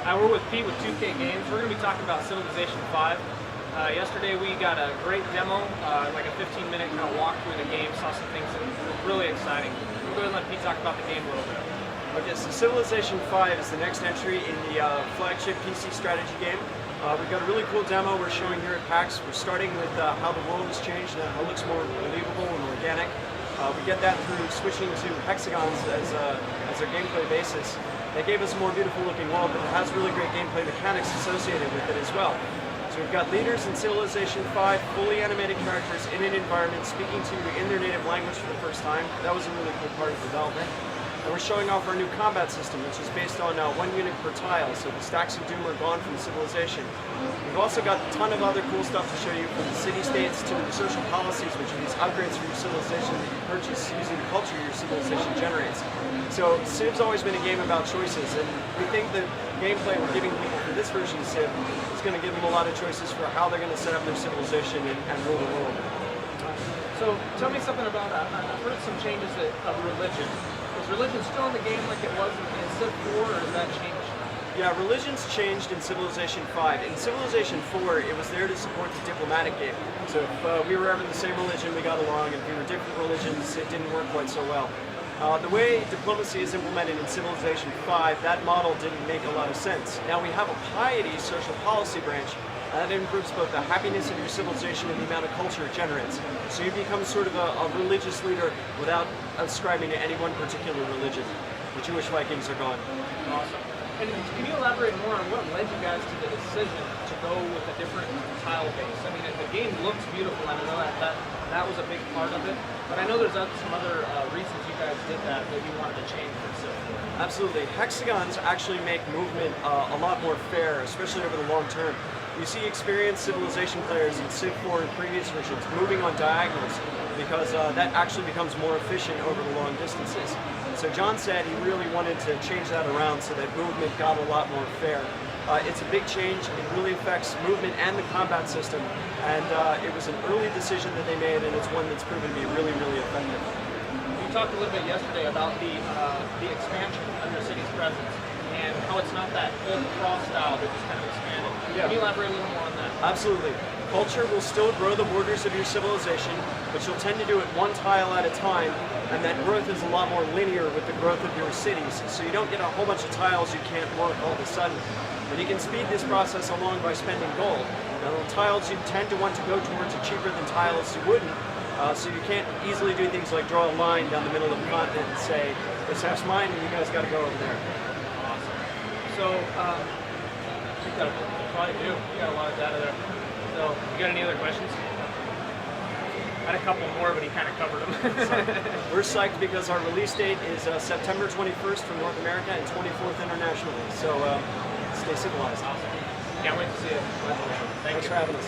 We're with Pete with 2K Games. We're going to be talking about Civilization 5. Yesterday we got a great demo, like a 15-minute kind of walk through the game, saw some things that were really exciting. We'll go ahead and let Pete talk about the game a little bit. Okay, so Civilization 5 is the next entry in the flagship PC strategy game. We've got a really cool demo we're showing here at PAX. We're starting with how the world has changed and how it looks more believable and organic. We get that through switching to hexagons as our gameplay basis. That gave us a more beautiful looking world, but it has really great gameplay mechanics associated with it as well. So we've got leaders in Civilization 5, fully animated characters in an environment speaking to you in their native language for the first time. That was a really cool part of development. And we're showing off our new combat system, which is based on 1 unit per tile, so the stacks of doom are gone from Civilization. We've also got a ton of other cool stuff to show you, from the city-states to the social policies, which are these upgrades for your civilization that you purchase using the culture your civilization generates. So Civ's always been a game about choices, and we think that gameplay we're giving people for this version of Civ is going to give them a lot of choices for how they're going to set up their civilization and rule the world. So tell me something about, I've heard some changes of religion. Is religion still in the game like it was in Civ 4, or has that changed? Yeah, religion's changed in Civilization 5. In Civilization 4, it was there to support the diplomatic game. So if we were ever the same religion, we got along. If we were different religions, it didn't work quite so well. The way diplomacy is implemented in Civilization 5, that model didn't make a lot of sense. Now we have a piety social policy branch that improves both the happiness of your civilization and the amount of culture it generates. So you become sort of a religious leader without ascribing to any one particular religion. The Jewish Vikings are gone. Awesome. And can you elaborate more on what led you guys to the decision to go with a different tile base? I mean, the game looks beautiful, and I know that was a big part of it, but I know there's some other reasons you guys did that you wanted to change from Civ 4. Absolutely. Hexagons actually make movement a lot more fair, especially over the long term. You see experienced Civilization players in Civ 4 and previous versions moving on diagonals because that actually becomes more efficient over the long distances. So John said he really wanted to change that around so that movement got a lot more fair. It's a big change. It really affects movement and the combat system, and it was an early decision that they made, and it's one that's proven to be really, really effective. You talked a little bit yesterday about the expansion under City's presence and how it's not that old cross style that just kind of expanded. Yeah. Can you elaborate a little more on that? Absolutely. Culture will still grow the borders of your civilization, but you'll tend to do it one tile at a time, and that growth is a lot more linear with the growth of your cities, so you don't get a whole bunch of tiles you can't work all of a sudden. But you can speed this process along by spending gold. Now, the tiles you tend to want to go towards are cheaper than tiles you wouldn't, so you can't easily do things like draw a line down the middle of the continent and say, this half's mine and you guys got to go over there. Awesome. So, you probably do. You got a lot of data there. So, you got any other questions? I had a couple more, but he kind of covered them. We're psyched because our release date is September 21st for North America and 24th internationally. So, stay civilized. Awesome. Can't wait to see it. Thanks for having us.